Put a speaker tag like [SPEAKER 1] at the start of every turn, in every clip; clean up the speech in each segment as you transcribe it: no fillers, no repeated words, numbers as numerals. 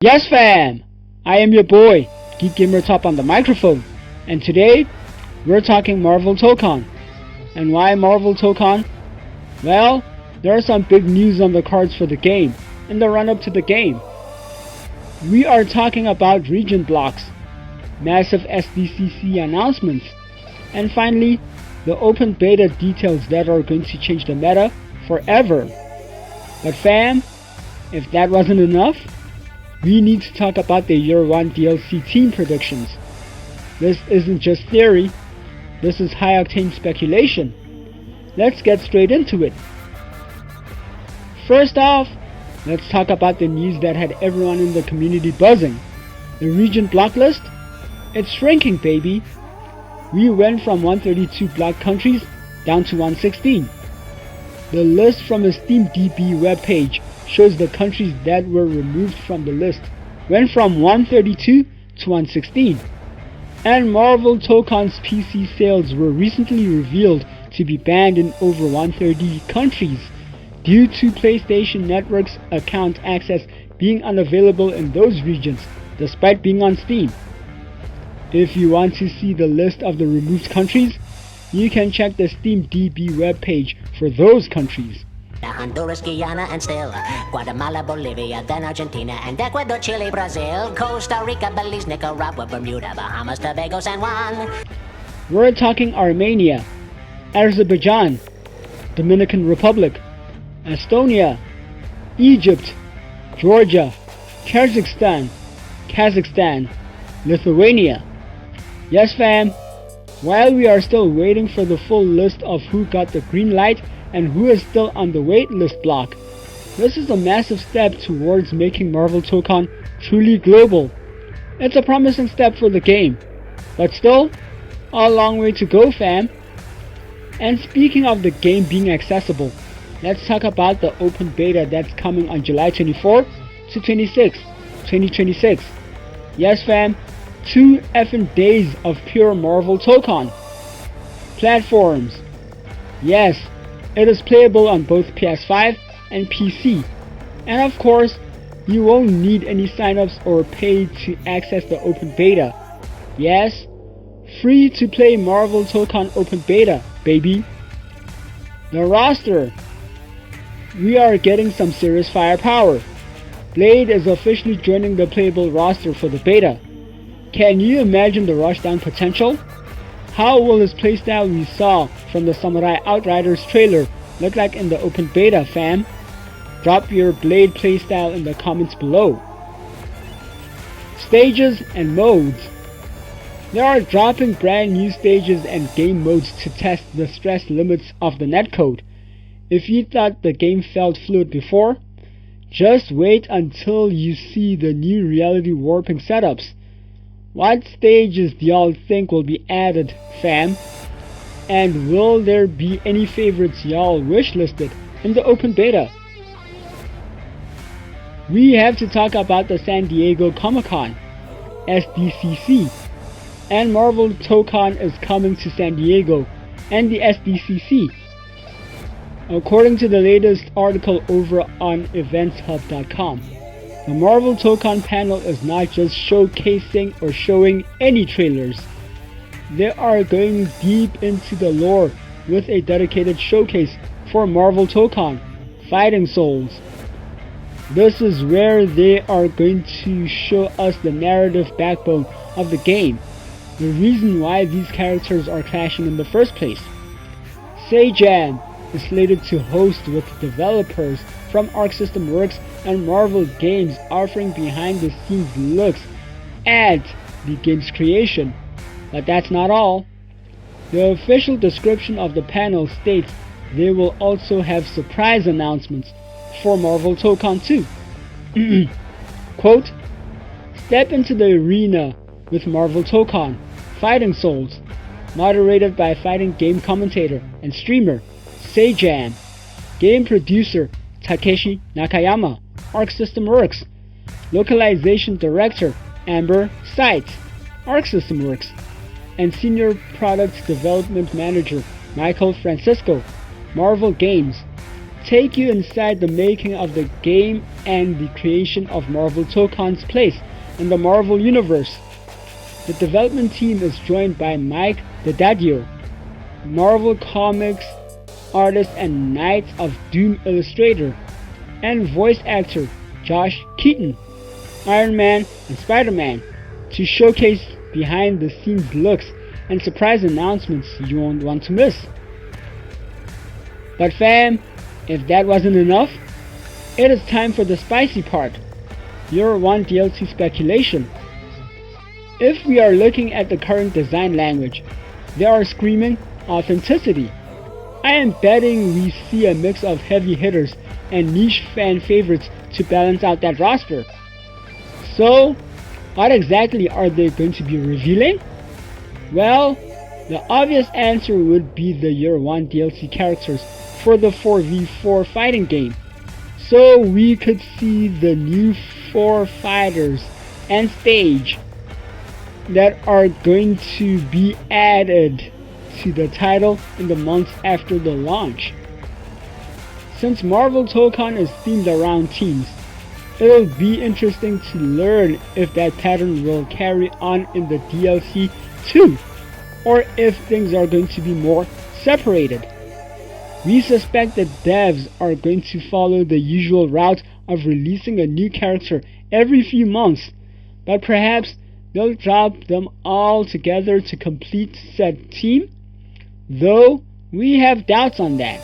[SPEAKER 1] Yes fam! I am your boy, GeekGamerTop on the microphone, and today we're talking Marvel Tokon. And why Marvel Tokon? Well, there are some big news on the cards for the game, in the run-up to the game. We are talking about region blocks, massive SDCC announcements, and finally, the open beta details that are going to change the meta forever. But fam, if that wasn't enough, we need to talk about the Year 1 DLC team predictions. This isn't just theory, this is high-octane speculation. Let's get straight into it. First off, let's talk about the news that had everyone in the community buzzing. The region block list? It's shrinking, baby. We went from 132 blocked countries down to 116. The list from the SteamDB webpage shows the countries that were removed from the list went from 132 to 116. And Marvel Tokon's PC sales were recently revealed to be banned in over 130 countries due to PlayStation Network's account access being unavailable in those regions despite being on Steam. If you want to see the list of the removed countries, you can check the SteamDB webpage for those countries.
[SPEAKER 2] Honduras, Guyana, and still Guatemala, Bolivia, then Argentina, and Ecuador, Chile, Brazil, Costa Rica, Belize, Nicaragua, Bermuda, Bahamas, Tobago, San Juan.
[SPEAKER 1] We're talking Armenia, Azerbaijan, Dominican Republic, Estonia, Egypt, Georgia, Kazakhstan, Lithuania. Yes fam, while we are still waiting for the full list of who got the green light and who is still on the wait list block, this is a massive step towards making Marvel Tokon truly global. It's a promising step for the game, but still, a long way to go fam. And speaking of the game being accessible, let's talk about the open beta that's coming on July 24 to 26, 2026. Yes fam, 2 effing days of pure Marvel Tokon. Platforms. Yes, it is playable on both PS5 and PC. And of course, you won't need any signups or pay to access the open beta. Yes, free to play Marvel Tokon open beta, baby. The roster. We are getting some serious firepower. Blade is officially joining the playable roster for the beta. Can you imagine the rushdown potential? How will his playstyle we saw from the Samurai Outriders trailer look like in the open beta fam? Drop your Blade playstyle in the comments below. Stages and modes. They are dropping brand new stages and game modes to test the stress limits of the netcode. If you thought the game felt fluid before, just wait until you see the new reality warping setups. What stages do y'all think will be added, fam? And will there be any favorites y'all wishlisted in the open beta? We have to talk about the San Diego Comic-Con, SDCC, and Marvel Tokon is coming to San Diego and the SDCC. According to the latest article over on eventshub.com, the Marvel Tokon panel is not just showcasing or showing any trailers. They are going deep into the lore with a dedicated showcase for Marvel Tokon, Fighting Souls. This is where they are going to show us the narrative backbone of the game, the reason why these characters are clashing in the first place. Seijan is slated to host with developers from Arc System Works and Marvel Games offering behind the scenes looks at the game's creation. But that's not all. The official description of the panel states they will also have surprise announcements for Marvel Tokon 2. Quote, step into the arena with Marvel Tokon, Fighting Souls, moderated by fighting game commentator and streamer Seijan, game producer Takeshi Nakayama, Arc System Works, localization director Amber Seitz, Arc System Works, and senior product development manager Michael Francisco, Marvel Games. take you inside the making of the game and the creation of Marvel Tokon's place in the Marvel Universe. The development team is joined by Mike DiDadio, Marvel Comics artist and Knights of Doom illustrator, and voice actor Josh Keaton, Iron Man and Spider-Man, to showcase behind the scenes looks and surprise announcements you won't want to miss. But fam, if that wasn't enough, it is time for the spicy part, Year 1 DLC speculation. If we are looking at the current design language, they are screaming authenticity. I am betting we see a mix of heavy hitters and niche fan favorites to balance out that roster. So, what exactly are they going to be revealing? Well, the obvious answer would be the Year 1 DLC characters for the 4v4 fighting game. So we could see the new 4 fighters and stage that are going to be added to the title in the months after the launch. Since Marvel Tokon is themed around teams, it'll be interesting to learn if that pattern will carry on in the DLC too, or if things are going to be more separated. We suspect that devs are going to follow the usual route of releasing a new character every few months, but perhaps they'll drop them all together to complete said team, though we have doubts on that.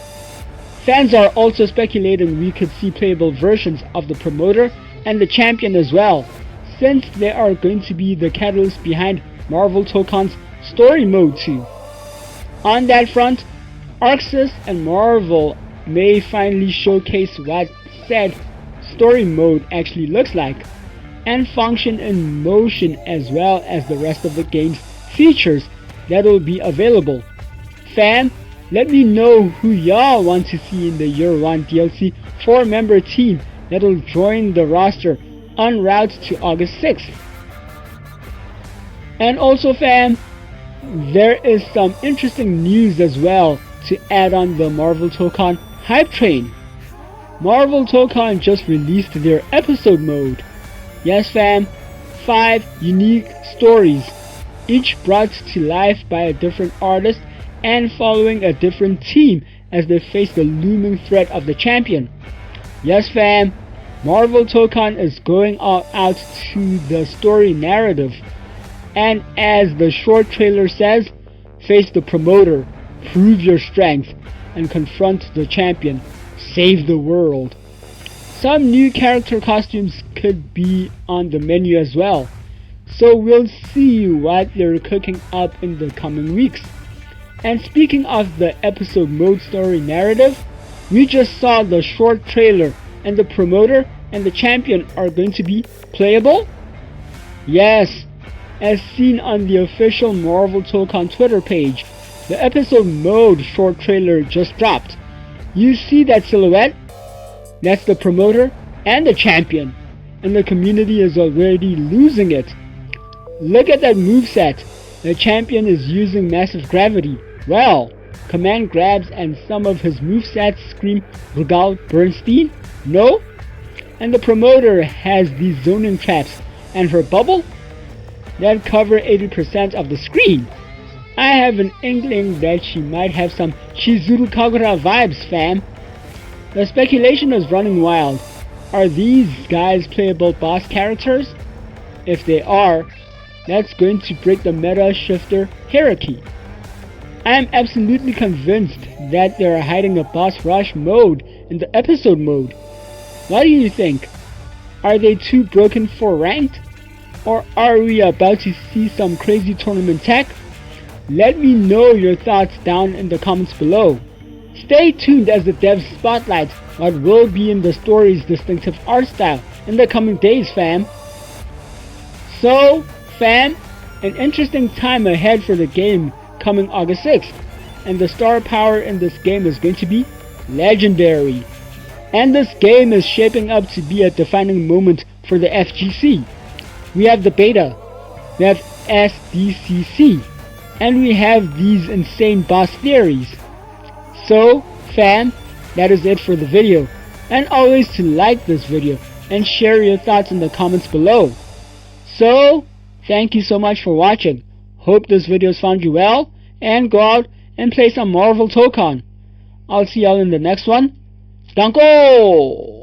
[SPEAKER 1] Fans are also speculating we could see playable versions of the promoter and the champion as well, since they are going to be the catalyst behind Marvel Tokon's story mode too. On that front, Arxis and Marvel may finally showcase what said story mode actually looks like and function in motion, as well as the rest of the game's features that will be available. Fam, let me know who y'all want to see in the Year 1 DLC 4-member team that will join the roster en route to August 6th. And also fam, there is some interesting news as well to add on the Marvel Tokon hype train. Marvel Tokon just released their episode mode. Yes fam, 5 unique stories, each brought to life by a different artist and following a different team as they face the looming threat of the champion. Yes fam, Marvel Tokon is going all out to the story narrative, and as the short trailer says, face the promoter, prove your strength, and confront the champion, save the world. Some new character costumes could be on the menu as well, so we'll see what they're cooking up in the coming weeks. And speaking of the episode mode story narrative, we just saw the short trailer, and the promoter and the champion are going to be playable? Yes, as seen on the official Marvel Tokon Twitter page, the episode mode short trailer just dropped. You see that silhouette? That's the promoter and the champion, and the community is already losing it. Look at that moveset. The champion is using massive gravity. Well, command grabs and some of his movesets scream Rugal Bernstein? No? And the promoter has these zoning traps and her bubble that cover 80% of the screen. I have an inkling that she might have some Chizuru Kagura vibes, fam. The speculation is running wild. Are these guys playable boss characters? If they are, that's going to break the meta shifter hierarchy. I am absolutely convinced that they are hiding a boss rush mode in the episode mode. What do you think? Are they too broken for ranked? Or are we about to see some crazy tournament tech? Let me know your thoughts down in the comments below. Stay tuned as the devs spotlight what will be in the story's distinctive art style in the coming days, fam. So, fam, an interesting time ahead for the game coming August 6th, and the star power in this game is going to be legendary. And this game is shaping up to be a defining moment for the FGC. We have the beta, we have SDCC, and we have these insane boss theories. So, fam, that is it for the video, and always to like this video and share your thoughts in the comments below. So, thank you so much for watching. Hope this video has found you well, and go out and play some Marvel Tokon. I'll see y'all in the next one. Danko!